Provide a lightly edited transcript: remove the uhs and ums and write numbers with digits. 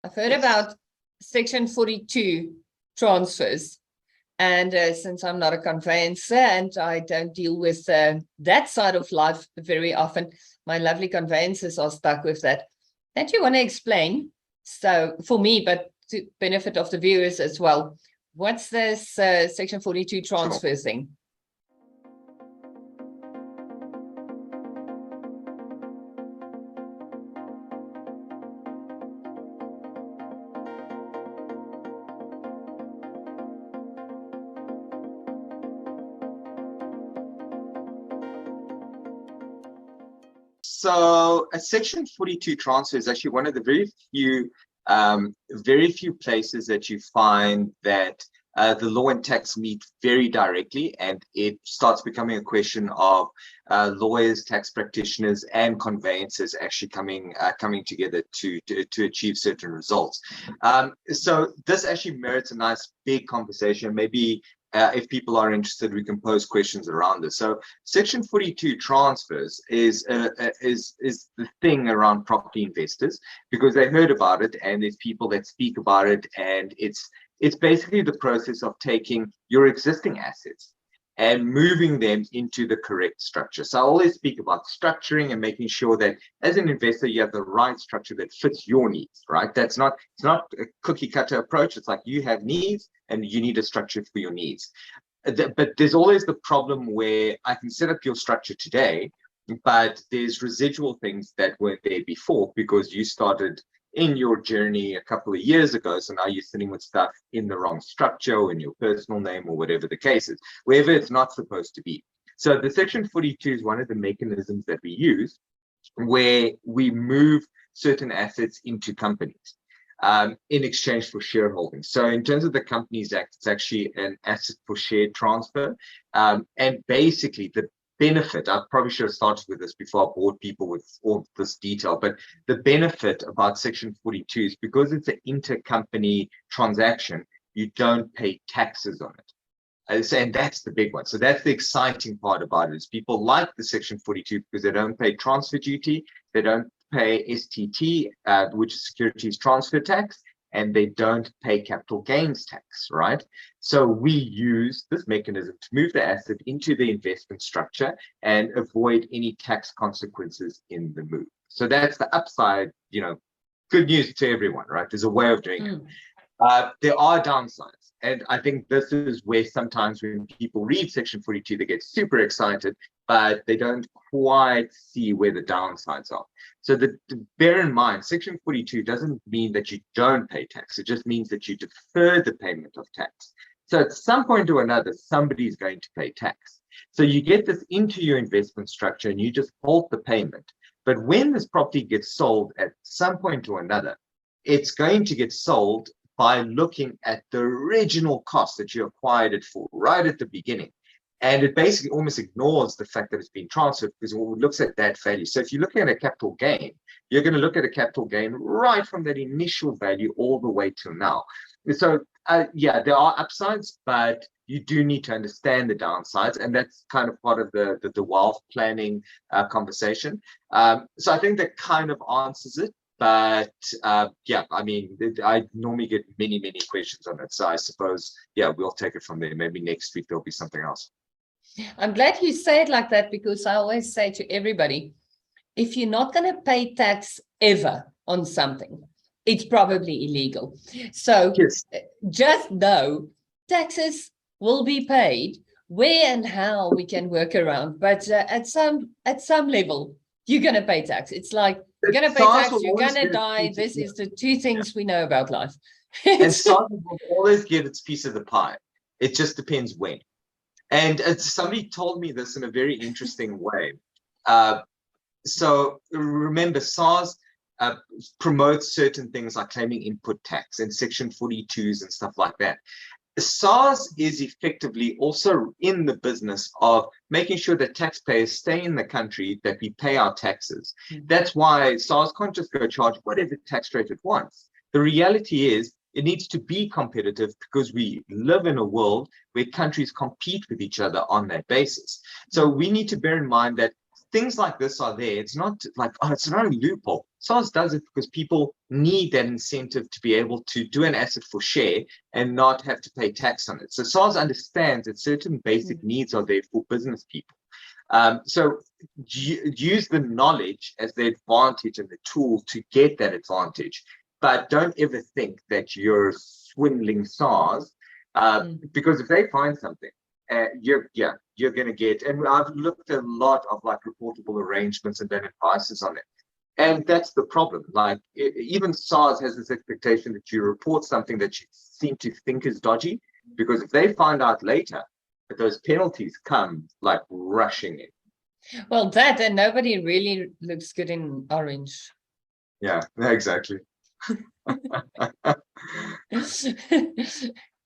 I've heard about Section 42 transfers. And since I'm not a conveyancer and I don't deal with that side of life very often, my lovely conveyancers are stuck with that. Don't you want to explain? So for me, but to benefit of the viewers as well, what's this Section 42 transfer thing? So a Section 42 transfer is actually one of the very few places that you find that the law and tax meet very directly, and it starts becoming a question of lawyers, tax practitioners, and conveyancers actually coming together to achieve certain results. So this actually merits a nice big conversation. Maybe if people are interested, we can pose questions around this. So Section 42 transfers is the thing around property investors, because they heard about it and there's people that speak about it, and it's basically the process of taking your existing assets and moving them into the correct structure. So I always speak about structuring and making sure that as an investor, you have the right structure that fits your needs, right? It's not a cookie cutter approach. It's like you have needs and you need a structure for your needs. But there's always the problem where I can set up your structure today, but there's residual things that weren't there before because you started in your journey a couple of years ago. So now you're sitting with stuff in the wrong structure or in your personal name or whatever the case is, wherever it's not supposed to be. So the Section 42 is one of the mechanisms that we use where we move certain assets into companies in exchange for shareholding. So in terms of the Companies Act, it's actually an asset for share transfer. And basically the benefit, I probably should have started with this before I bored people with all this detail, but the benefit about Section 42 is because it's an intercompany transaction, you don't pay taxes on it. And that's the big one. So that's the exciting part about it, is people like the Section 42 because they don't pay transfer duty, they don't pay STT, which is securities transfer tax, and they don't pay capital gains tax, right? So we use this mechanism to move the asset into the investment structure and avoid any tax consequences in the move. So that's the upside, good news to everyone, right? There's a way of doing it. There are downsides. And I think this is where sometimes when people read Section 42, they get super excited, but they don't quite see where the downsides are. So bear in mind, Section 42 doesn't mean that you don't pay tax. It just means that you defer the payment of tax. So at some point or another, somebody's going to pay tax. So you get this into your investment structure and you just halt the payment. But when this property gets sold at some point or another, it's going to get sold by looking at the original cost that you acquired it for right at the beginning. And it basically almost ignores the fact that it's been transferred because it looks at that value. So if you're looking at a capital gain, you're going to look at a capital gain right from that initial value all the way till now. So yeah, there are upsides, but you do need to understand the downsides. And that's kind of part of the wealth planning conversation. So I think that kind of answers it. But yeah, I mean, I normally get many questions on it. So I suppose, yeah, we'll take it from there. Maybe next week there'll be something else. I'm glad you say it like that, because I always say to everybody, if you're not going to pay tax ever on something, it's probably illegal. So yes, just know taxes will be paid. Where and how we can work around, but at some level, you're going to pay tax. It's like you're going to pay tax, you're going to die. This is the two things we know about life. And SARS will always get its piece of the pie. It just depends when. And somebody told me this in a very interesting way. So remember, SARS promotes certain things like claiming input tax and Section 42s and stuff like that. SARS is effectively also in the business of making sure that taxpayers stay in the country, that we pay our taxes. That's why SARS can't just go charge whatever tax rate it wants. The reality is it needs to be competitive because we live in a world where countries compete with each other on that basis. So we need to bear in mind that things like this are there. It's not like, oh, it's not a loophole. SARS does it because people need that incentive to be able to do an asset for share and not have to pay tax on it. So SARS understands that certain basic needs are there for business people. So use the knowledge as the advantage and the tool to get that advantage, but don't ever think that you're swindling SARS, because if they find something, you're going to get, and I've looked at a lot of like reportable arrangements and then advices on it. And that's the problem. Like even SARS has this expectation that you report something that you seem to think is dodgy, because if they find out later that those penalties come like rushing in. Well, that, and nobody really looks good in orange. Yeah, exactly.